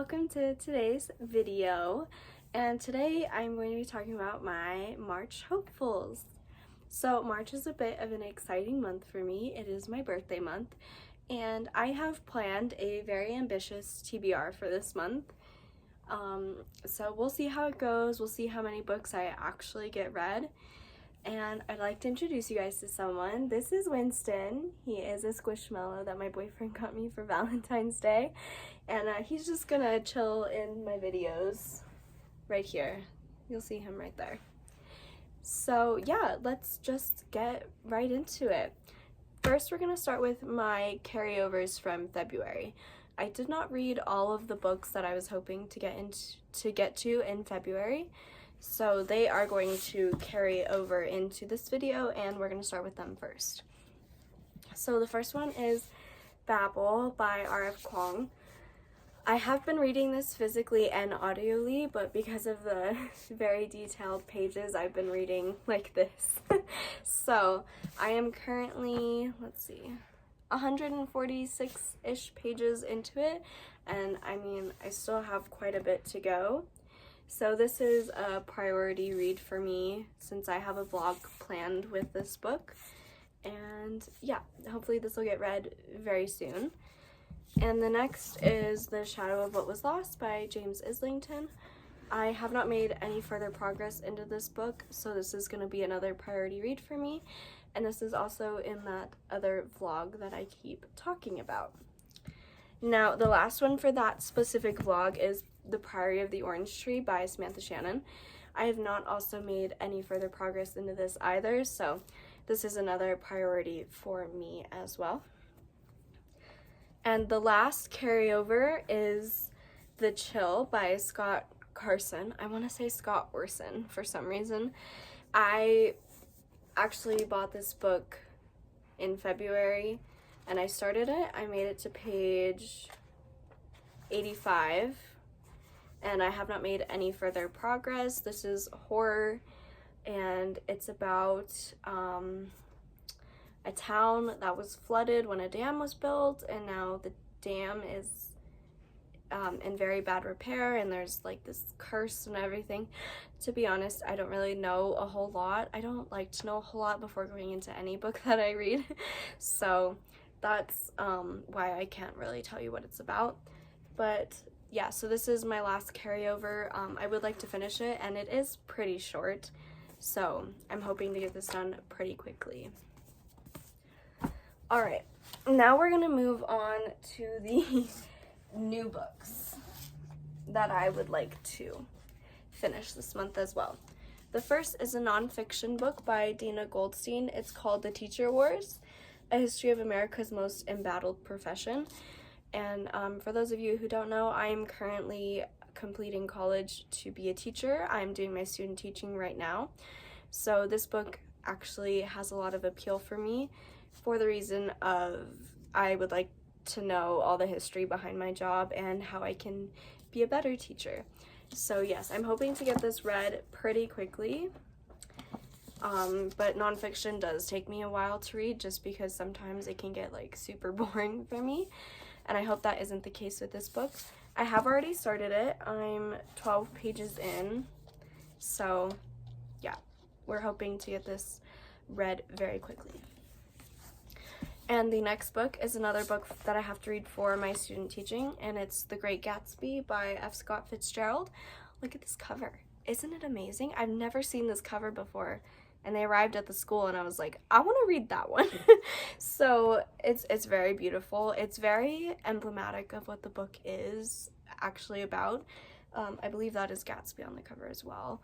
welcome to today's video, and today I'm going to be talking about my March hopefuls. So March is a bit of an exciting month for me. It is my birthday month, and I have planned a very ambitious TBR for this month. So we'll see how it goes. We'll see how many books I actually get read. And I'd like to introduce you guys to someone. This is Winston. He is a squishmallow that my boyfriend got me for Valentine's Day. And he's just gonna chill in my videos right here. You'll see him right there. So yeah, let's just get right into it. First, we're gonna start with my carryovers from February. I did not read all of the books that I was hoping to get to in February. So they are going to carry over into this video, and we're going to start with them first. So the first one is Babel by R.F. Kuang. I have been reading this physically and audioly, but because of the very detailed pages, I've been reading like this. So I am currently, 146-ish pages into it, and I mean, I still have quite a bit to go. So this is a priority read for me since I have a vlog planned with this book. And yeah, hopefully this will get read very soon. And the next is The Shadow of What Was Lost by James Islington. I have not made any further progress into this book, so this is going to be another priority read for me. And this is also in that other vlog that I keep talking about. Now, the last one for that specific vlog is The Priory of the Orange Tree by Samantha Shannon. I have not also made any further progress into this either, so this is another priority for me as well. And the last carryover is The Chill by Scott Carson. I want to say Scott Orson for some reason. I actually bought this book in February, and I started it. I made it to page 85, and I have not made any further progress. This is horror, and it's about a town that was flooded when a dam was built, and now the dam is in very bad repair, and there's like this curse and everything. To be honest, I don't really know a whole lot. I don't like to know a whole lot before going into any book that I read. So that's why I can't really tell you what it's about. But yeah, so this is my last carryover. I would like to finish it, and it is pretty short, so I'm hoping to get this done pretty quickly. All right, now we're gonna move on to the new books that I would like to finish this month as well. The first is a nonfiction book by Dina Goldstein. It's called The Teacher Wars, A History of America's Most Embattled Profession. And for those of you who don't know, I'm currently completing college to be a teacher. I'm doing my student teaching right now. So this book actually has a lot of appeal for me for the reason of I would like to know all the history behind my job and how I can be a better teacher. So yes, I'm hoping to get this read pretty quickly. But nonfiction does take me a while to read just because sometimes it can get like super boring for me. And I hope that isn't the case with this book. I have already started it. I'm 12 pages in. So yeah, we're hoping to get this read very quickly. And the next book is another book that I have to read for my student teaching, and it's The Great Gatsby by F. Scott Fitzgerald. Look at this cover. Isn't it amazing? I've never seen this cover before, and they arrived at the school, and I was like, I want to read that one. So it's very beautiful. It's very emblematic of what the book is actually about. I believe that is Gatsby on the cover as well.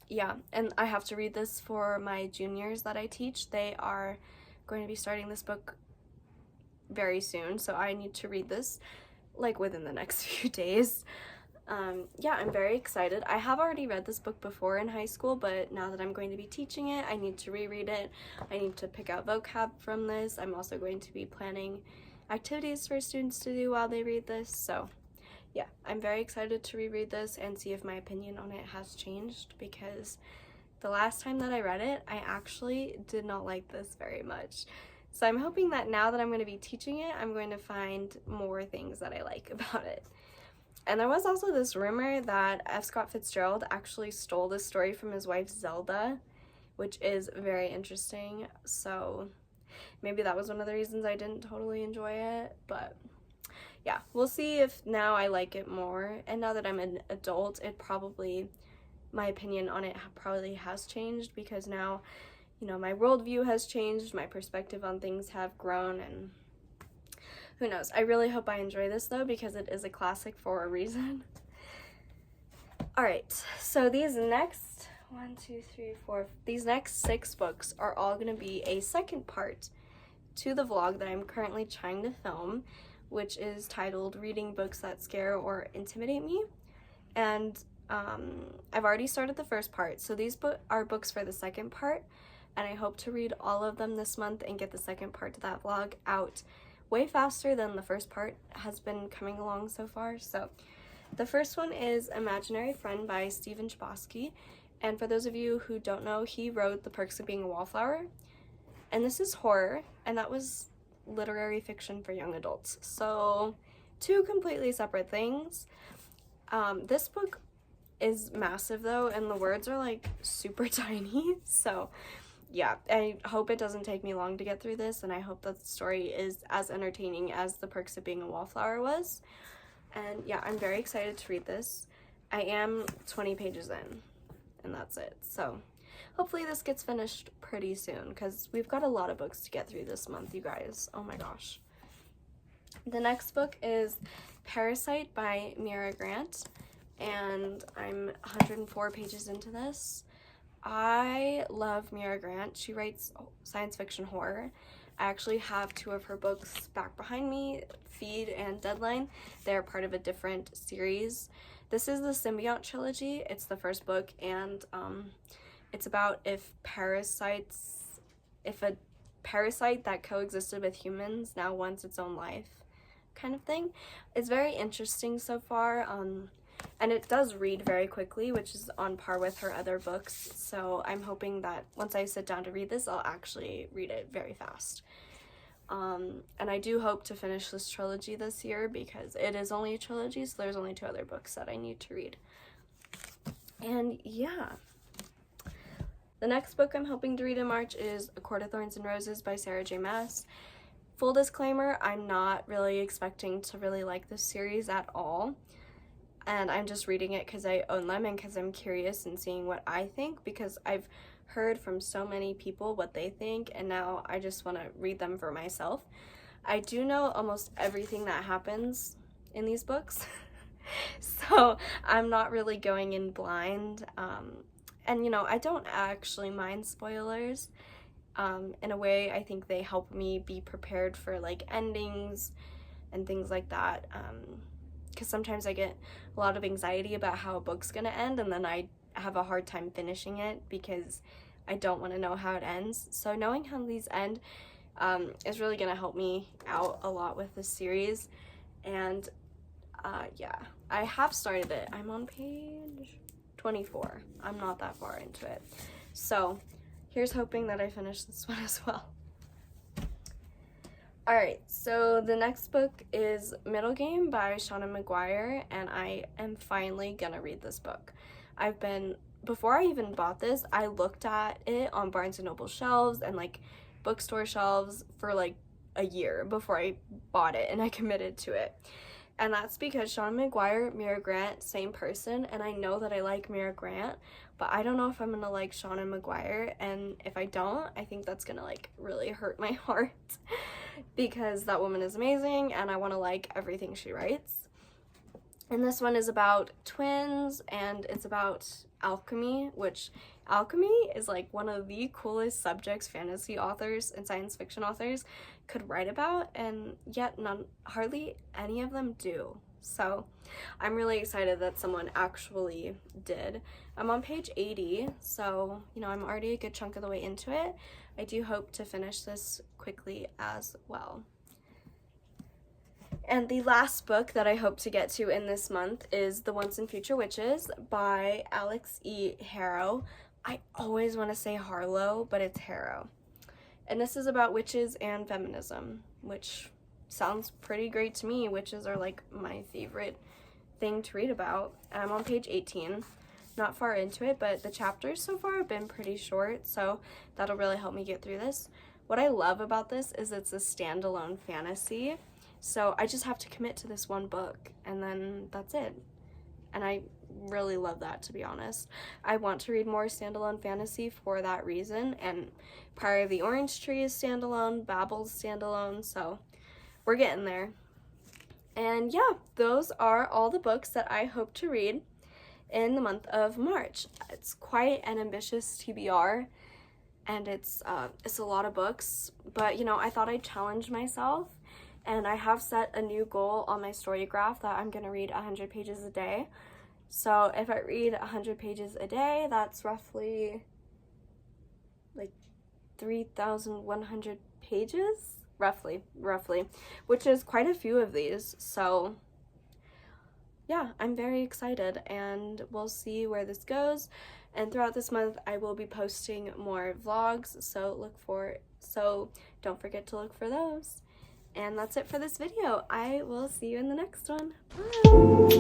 Yeah, and I have to read this for my juniors that I teach. They are going to be starting this book very soon, so I need to read this like within the next few days. Yeah, I'm very excited. I have already read this book before in high school, but now that I'm going to be teaching it, I need to reread it. I need to pick out vocab from this. I'm also going to be planning activities for students to do while they read this, so yeah, I'm very excited to reread this and see if my opinion on it has changed, because the last time that I read it, I actually did not like this very much. So I'm hoping that now that I'm going to be teaching it, I'm going to find more things that I like about it. And there was also this rumor that F. Scott Fitzgerald actually stole this story from his wife Zelda, which is very interesting. So maybe that was one of the reasons I didn't totally enjoy it. But yeah, we'll see if now I like it more. And now that I'm an adult, my opinion on it probably has changed, because now, you know, my worldview has changed, my perspective on things have grown, and who knows. I really hope I enjoy this though, because it is a classic for a reason. Alright, so these next these next 6 books are all going to be a second part to the vlog that I'm currently trying to film, which is titled Reading Books That Scare or Intimidate Me. And I've already started the first part, so these are books for the second part, and I hope to read all of them this month and get the second part to that vlog out way faster than the first part has been coming along so far. So the first one is Imaginary Friend by Stephen Chbosky, and for those of you who don't know, he wrote The Perks of Being a Wallflower, and this is horror, and that was literary fiction for young adults, so 2 completely separate things. This book is massive though, and the words are like super tiny, so yeah, I hope it doesn't take me long to get through this, and I hope that the story is as entertaining as The Perks of Being a Wallflower was. And yeah, I'm very excited to read this. I am 20 pages in, and that's it. So hopefully this gets finished pretty soon, because we've got a lot of books to get through this month, you guys. Oh my gosh. The next book is Parasite by Mira Grant, and I'm 104 pages into this. I love Mira Grant. She writes science fiction horror. I actually have 2 of her books back behind me, Feed and Deadline. They're part of a different series. This is the Symbiont trilogy. It's the first book, and it's about if a parasite that coexisted with humans now wants its own life, kind of thing. It's very interesting so far, and it does read very quickly, which is on par with her other books, so I'm hoping that once I sit down to read this, I'll actually read it very fast. And I do hope to finish this trilogy this year, because it is only a trilogy, so there's only 2 other books that I need to read. And yeah. The next book I'm hoping to read in March is A Court of Thorns and Roses by Sarah J. Maas. Full disclaimer, I'm not really expecting to really like this series at all. And I'm just reading it because I own them and because I'm curious and seeing what I think, because I've heard from so many people what they think, and now I just want to read them for myself. I do know almost everything that happens in these books, so I'm not really going in blind. And you know, I don't actually mind spoilers. In a way, I think they help me be prepared for like endings and things like that. Because sometimes I get a lot of anxiety about how a book's gonna end, and then I have a hard time finishing it because I don't want to know how it ends. So knowing how these end is really gonna help me out a lot with this series. And yeah, I have started it. I'm on page 24. I'm not that far into it. So here's hoping that I finish this one as well. Alright, so the next book is Middle Game by Shauna McGuire, and I am finally gonna read this book. Before I even bought this, I looked at it on Barnes & Noble shelves and like bookstore shelves for like a year before I bought it, and I committed to it. And that's because Shauna McGuire, Mira Grant, same person, and I know that I like Mira Grant, but I don't know if I'm gonna like Shauna McGuire, and if I don't, I think that's gonna like really hurt my heart because that woman is amazing and I want to like everything she writes. And this one is about twins, and it's about alchemy, which alchemy is like one of the coolest subjects fantasy authors and science fiction authors could write about, and yet hardly any of them do. So I'm really excited that someone actually did. I'm on page 80, so you know, I'm already a good chunk of the way into it. I do hope to finish this quickly as well. And the last book that I hope to get to in this month is The Once and Future Witches by Alex E. Harrow. I always want to say Harlow, but it's Harrow. And this is about witches and feminism, which sounds pretty great to me. Witches are like my favorite thing to read about. I'm on page 18, not far into it, but the chapters so far have been pretty short, so that'll really help me get through this. What I love about this is it's a standalone fantasy, so I just have to commit to this one book, and then that's it. And I really love that, to be honest. I want to read more standalone fantasy for that reason, and Priory of the Orange Tree is standalone, Babel's standalone, so we're getting there. And yeah, those are all the books that I hope to read in the month of March. It's quite an ambitious TBR, and it's a lot of books, but you know, I thought I'd challenge myself, and I have set a new goal on my story graph that I'm gonna read 100 pages a day. So if I read 100 pages a day, that's roughly like 3,100 pages, roughly, which is quite a few of these. So yeah, I'm very excited, and we'll see where this goes. And throughout this month, I will be posting more vlogs, so don't forget to look for those. And that's it for this video. I will see you in the next one. Bye!